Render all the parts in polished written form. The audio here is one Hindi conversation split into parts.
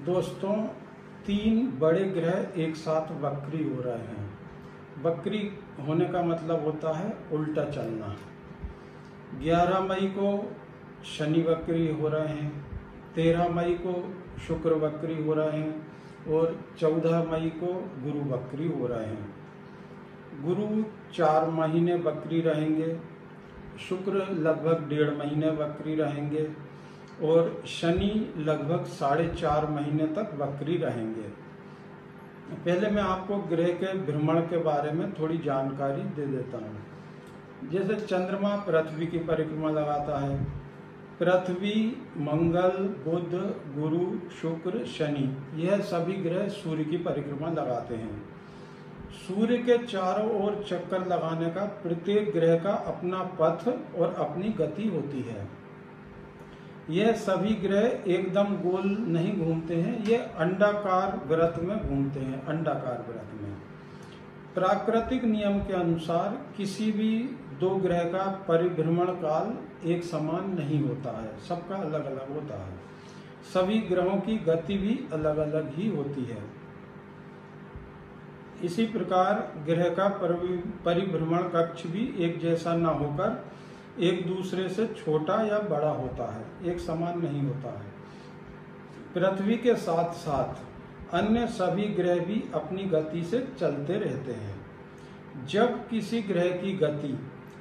दोस्तों, 3 बड़े ग्रह एक साथ वक्री हो रहे हैं। वक्री होने का मतलब होता है उल्टा चलना। 11 मई को शनि वक्री हो रहे हैं, 13 मई को शुक्र वक्री हो रहे हैं और 14 मई को गुरु वक्री हो रहे हैं। गुरु 4 महीने वक्री रहेंगे, शुक्र लगभग 1.5 महीने वक्री रहेंगे और शनि लगभग 4.5 महीने तक वक्री रहेंगे। पहले मैं आपको ग्रह के भ्रमण के बारे में थोड़ी जानकारी दे देता हूँ। जैसे चंद्रमा पृथ्वी की परिक्रमा लगाता है। पृथ्वी, मंगल, बुध, गुरु, शुक्र, शनि, यह सभी ग्रह सूर्य की परिक्रमा लगाते हैं। सूर्य के चारों ओर चक्कर लगाने का प्रत्येक ग्रह का अपना पथ और अपनी गति होती है। यह सभी ग्रह एकदम गोल नहीं घूमते हैं, ये अंडाकार वृत्त में घूमते हैं। अंडाकार वृत्त में प्राकृतिक नियम के अनुसार किसी भी 2 ग्रह का परिभ्रमण काल एक समान नहीं होता है, सबका अलग अलग होता है। सभी ग्रहों की गति भी अलग अलग ही होती है। इसी प्रकार ग्रह का परिभ्रमण कक्ष भी एक जैसा न होकर एक दूसरे से छोटा या बड़ा होता है, एक समान नहीं होता है। पृथ्वी के साथ साथ अन्य सभी ग्रह भी अपनी गति से चलते रहते हैं। जब किसी ग्रह की गति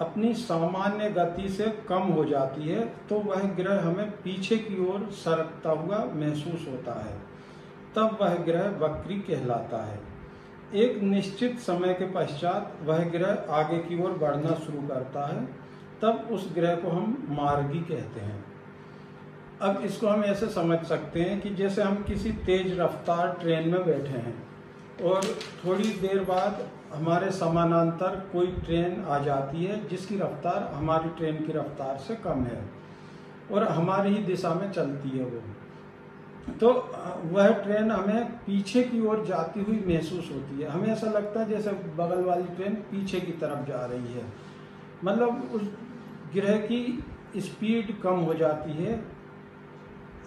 अपनी सामान्य गति से कम हो जाती है तो वह ग्रह हमें पीछे की ओर सरकता हुआ महसूस होता है, तब वह ग्रह वक्री कहलाता है। एक निश्चित समय के पश्चात वह ग्रह आगे की ओर बढ़ना शुरू करता है, तब उस ग्रह को हम मार्गी कहते हैं। अब इसको हम ऐसे समझ सकते हैं कि जैसे हम किसी तेज रफ्तार ट्रेन में बैठे हैं और थोड़ी देर बाद हमारे समानांतर कोई ट्रेन आ जाती है जिसकी रफ्तार हमारी ट्रेन की रफ्तार से कम है और हमारी ही दिशा में चलती है वो, तो वह ट्रेन हमें पीछे की ओर जाती हुई महसूस होती है। हमें ऐसा लगता है जैसे बगल वाली ट्रेन पीछे की तरफ जा रही है, मतलब उस ग्रह की स्पीड कम हो जाती है।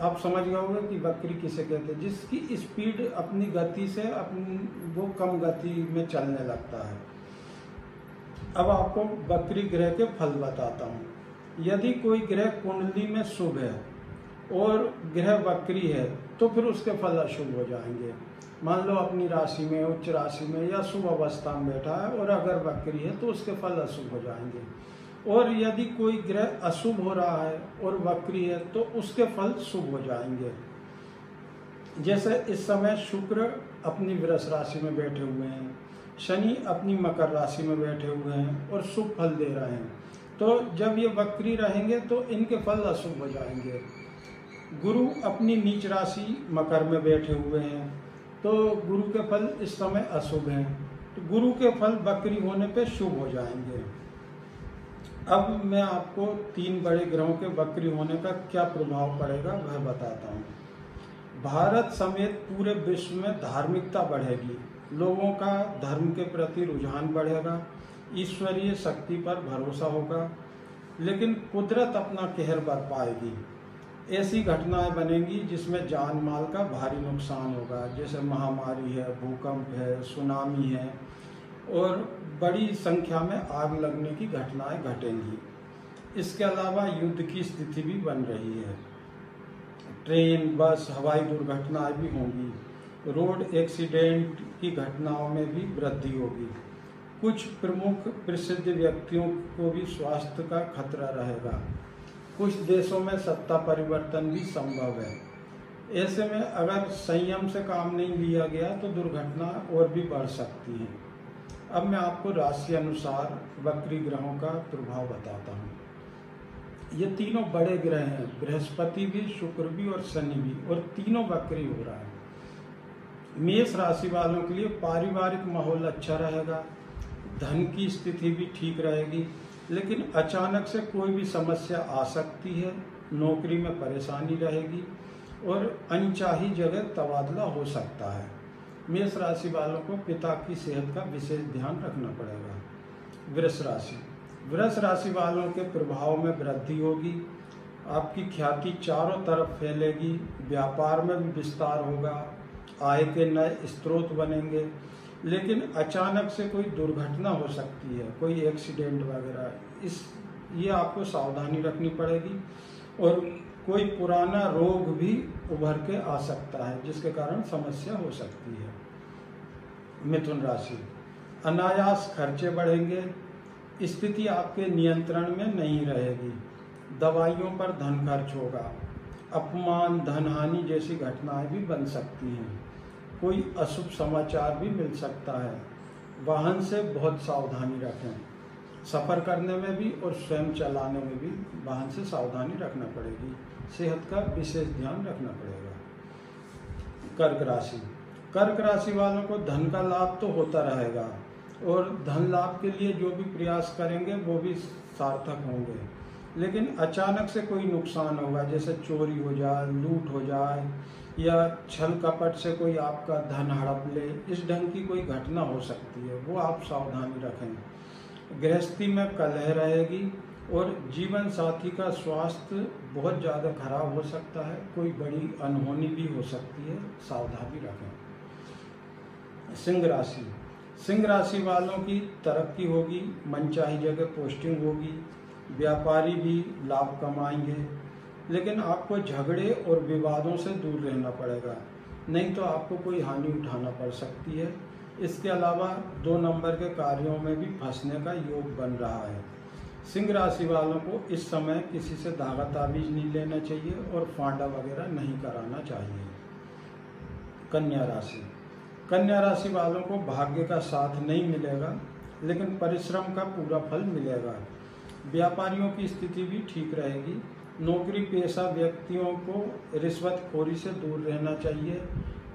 आप समझ गए होंगे कि वक्री किसे कहते हैं, जिसकी स्पीड अपनी गति से वो कम गति में चलने लगता है। अब आपको वक्री ग्रह के फल बताता हूँ। यदि कोई ग्रह कुंडली में शुभ है और ग्रह वक्री है तो फिर उसके फल अशुभ हो जाएंगे। मान लो अपनी राशि में, उच्च राशि में या शुभ अवस्था में बैठा है और अगर वक्री है तो उसके फल अशुभ हो जाएंगे। और यदि कोई ग्रह अशुभ हो रहा है और वक्री है तो उसके फल शुभ हो जाएंगे। जैसे इस समय शुक्र अपनी वृष राशि में बैठे हुए हैं, शनि अपनी मकर राशि में बैठे हुए हैं और शुभ फल दे रहे हैं, तो जब ये वक्री रहेंगे तो इनके फल अशुभ हो जाएंगे। गुरु अपनी नीच राशि मकर में बैठे हुए हैं तो गुरु के फल इस समय अशुभ हैं, तो गुरु के फल वक्री होने पे शुभ हो जाएंगे। अब मैं आपको 3 बड़े ग्रहों के वक्री होने का क्या प्रभाव पड़ेगा वह बताता हूँ। भारत समेत पूरे विश्व में धार्मिकता बढ़ेगी, लोगों का धर्म के प्रति रुझान बढ़ेगा, ईश्वरीय शक्ति पर भरोसा होगा, लेकिन कुदरत अपना कहर बरपाएगी। ऐसी घटनाएं बनेंगी जिसमें जान माल का भारी नुकसान होगा, जैसे महामारी है, भूकंप है, सुनामी है और बड़ी संख्या में आग लगने की घटनाएं घटेंगी। इसके अलावा युद्ध की स्थिति भी बन रही है। ट्रेन, बस, हवाई दुर्घटनाएं भी होंगी। रोड एक्सीडेंट की घटनाओं में भी वृद्धि होगी। कुछ प्रमुख प्रसिद्ध व्यक्तियों को भी स्वास्थ्य का खतरा रहेगा। कुछ देशों में सत्ता परिवर्तन भी संभव है। ऐसे में अगर संयम से काम नहीं लिया गया तो दुर्घटना और भी बढ़ सकती है। अब मैं आपको राशि अनुसार वक्री ग्रहों का प्रभाव बताता हूँ। ये तीनों बड़े ग्रह हैं, बृहस्पति भी, शुक्र भी और शनि भी, और तीनों वक्री हो रहा है। मेष राशि वालों के लिए पारिवारिक माहौल अच्छा रहेगा, धन की स्थिति भी ठीक रहेगी, लेकिन अचानक से कोई भी समस्या आ सकती है। नौकरी में परेशानी रहेगी और अनचाही जगह तबादला हो सकता है। मेष राशि वालों को पिता की सेहत का विशेष ध्यान रखना पड़ेगा। वृष राशि वालों के प्रभाव में वृद्धि होगी। आपकी ख्याति चारों तरफ फैलेगी, व्यापार में भी विस्तार होगा, आय के नए स्रोत बनेंगे। लेकिन अचानक से कोई दुर्घटना हो सकती है, कोई एक्सीडेंट वगैरह, ये आपको सावधानी रखनी पड़ेगी। और कोई पुराना रोग भी उभर के आ सकता है जिसके कारण समस्या हो सकती है। मिथुन राशि, अनायास खर्चे बढ़ेंगे, स्थिति आपके नियंत्रण में नहीं रहेगी, दवाइयों पर धन खर्च होगा, अपमान, धनहानि जैसी घटनाएं भी बन सकती हैं, कोई अशुभ समाचार भी मिल सकता है। वाहन से बहुत सावधानी रखें, सफ़र करने में भी और स्वयं चलाने में भी वाहन से सावधानी रखना पड़ेगी। सेहत का विशेष ध्यान रखना पड़ेगा। कर्क राशि, कर्क राशि वालों को धन का लाभ तो होता रहेगा और धन लाभ के लिए जो भी प्रयास करेंगे वो भी सार्थक होंगे। लेकिन अचानक से कोई नुकसान होगा, जैसे चोरी हो जाए, लूट हो जाए या छल कपट से कोई आपका धन हड़प ले, इस ढंग की कोई घटना हो सकती है, वो आप सावधानी रखें। गृहस्थी में कलह रहेगी और जीवन साथी का स्वास्थ्य बहुत ज़्यादा खराब हो सकता है, कोई बड़ी अनहोनी भी हो सकती है, सावधानी रखें। सिंह राशि, सिंह राशि वालों की तरक्की होगी, मनचाही जगह पोस्टिंग होगी, व्यापारी भी लाभ कमाएंगे। लेकिन आपको झगड़े और विवादों से दूर रहना पड़ेगा, नहीं तो आपको कोई हानि उठाना पड़ सकती है। इसके अलावा 2 नंबर के कार्यों में भी फंसने का योग बन रहा है। सिंह राशि वालों को इस समय किसी से धागा ताबीज नहीं लेना चाहिए और फांडा वगैरह नहीं कराना चाहिए। कन्या राशि, कन्या राशि वालों को भाग्य का साथ नहीं मिलेगा, लेकिन परिश्रम का पूरा फल मिलेगा। व्यापारियों की स्थिति भी ठीक रहेगी। नौकरी पेशा व्यक्तियों को रिश्वतखोरी से दूर रहना चाहिए।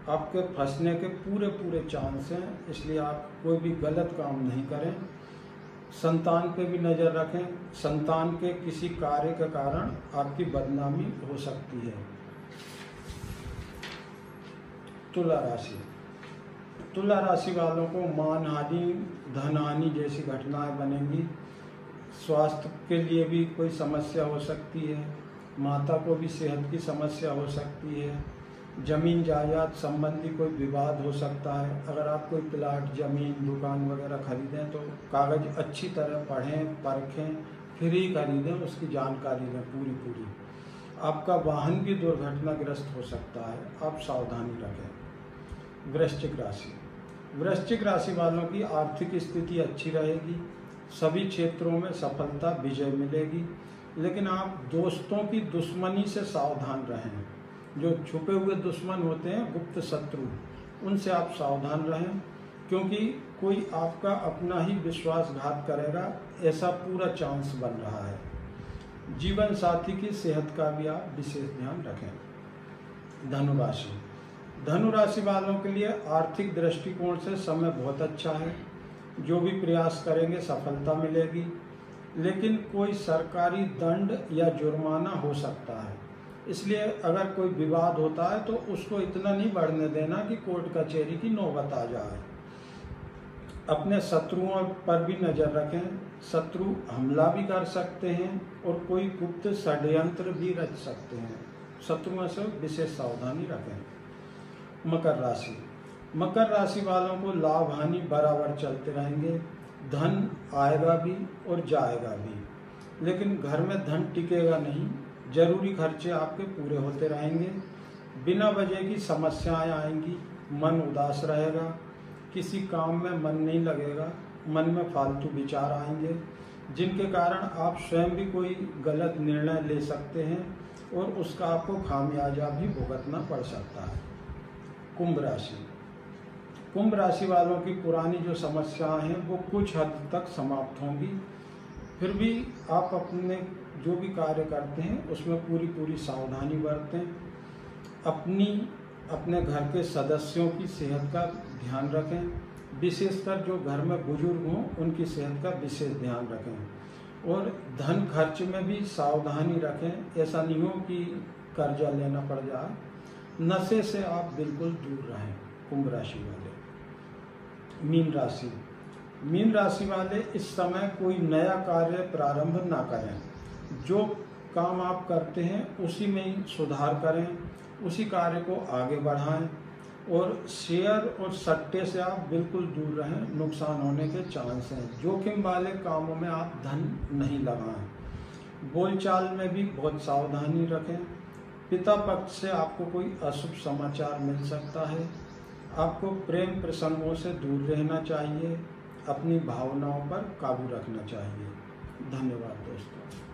आपके फंसने के पूरे चांस हैं, इसलिए आप कोई भी गलत काम नहीं करें। संतान पे भी नज़र रखें, संतान के किसी कार्य के कारण आपकी बदनामी हो सकती है। तुला राशि, तुला राशि वालों को मानहानि, धनहानि जैसी घटनाएं बनेंगी। स्वास्थ्य के लिए भी कोई समस्या हो सकती है, माता को भी सेहत की समस्या हो सकती है। जमीन जायदाद संबंधी कोई विवाद हो सकता है। अगर आप कोई प्लाट, जमीन, दुकान वगैरह खरीदें तो कागज़ अच्छी तरह पढ़ें, परखें, फिर ही खरीदें, उसकी जानकारी लें पूरी। आपका वाहन भी दुर्घटनाग्रस्त हो सकता है, आप सावधानी रखें। वृश्चिक राशि, वृश्चिक राशि वालों की आर्थिक स्थिति अच्छी रहेगी, सभी क्षेत्रों में सफलता, विजय मिलेगी। लेकिन आप दोस्तों की दुश्मनी से सावधान रहें। जो छुपे हुए दुश्मन होते हैं, गुप्त शत्रु, उनसे आप सावधान रहें, क्योंकि कोई आपका अपना ही विश्वासघात करेगा, ऐसा पूरा चांस बन रहा है। जीवन साथी की सेहत का भी आप विशेष ध्यान रखें। धनु राशि, धनु राशि वालों के लिए आर्थिक दृष्टिकोण से समय बहुत अच्छा है। जो भी प्रयास करेंगे सफलता मिलेगी। लेकिन कोई सरकारी दंड या जुर्माना हो सकता है, इसलिए अगर कोई विवाद होता है तो उसको इतना नहीं बढ़ने देना कि कोर्ट कचहरी की नौबत आ जाए। अपने शत्रुओं पर भी नज़र रखें, शत्रु हमला भी कर सकते हैं और कोई गुप्त षड्यंत्र भी रच सकते हैं, शत्रुओं से विशेष सावधानी रखें। मकर राशि, मकर राशि वालों को लाभ हानि बराबर चलते रहेंगे, धन आएगा भी और जाएगा भी, लेकिन घर में धन टिकेगा नहीं। जरूरी खर्चे आपके पूरे होते रहेंगे, बिना वजह की समस्याएं आएंगी, मन उदास रहेगा, किसी काम में मन नहीं लगेगा, मन में फालतू विचार आएंगे, जिनके कारण आप स्वयं भी कोई गलत निर्णय ले सकते हैं और उसका आपको खामियाजा भी भुगतना पड़ सकता है। कुंभ राशि, कुंभ राशि वालों की पुरानी जो समस्याएं हैं वो कुछ हद तक समाप्त होंगी। फिर भी आप अपने जो भी कार्य करते हैं उसमें पूरी सावधानी बरतें। अपने घर के सदस्यों की सेहत का ध्यान रखें, विशेषकर जो घर में बुजुर्ग हों उनकी सेहत का विशेष ध्यान रखें। और धन खर्च में भी सावधानी रखें, ऐसा नहीं हो कि कर्जा लेना पड़ जाए। नशे से आप बिल्कुल दूर रहें। कुंभ राशि वाले। मीन राशि, मीन राशि वाले इस समय कोई नया कार्य प्रारंभ ना करें। जो काम आप करते हैं उसी में ही सुधार करें, उसी कार्य को आगे बढ़ाएं और शेयर और सट्टे से आप बिल्कुल दूर रहें, नुकसान होने के चांस हैं। जोखिम वाले कामों में आप धन नहीं लगाएं। बोलचाल में भी बहुत सावधानी रखें। पिता पक्ष से आपको कोई अशुभ समाचार मिल सकता है। आपको प्रेम प्रसंगों से दूर रहना चाहिए। अपनी भावनाओं पर काबू रखना चाहिए। धन्यवाद दोस्तों।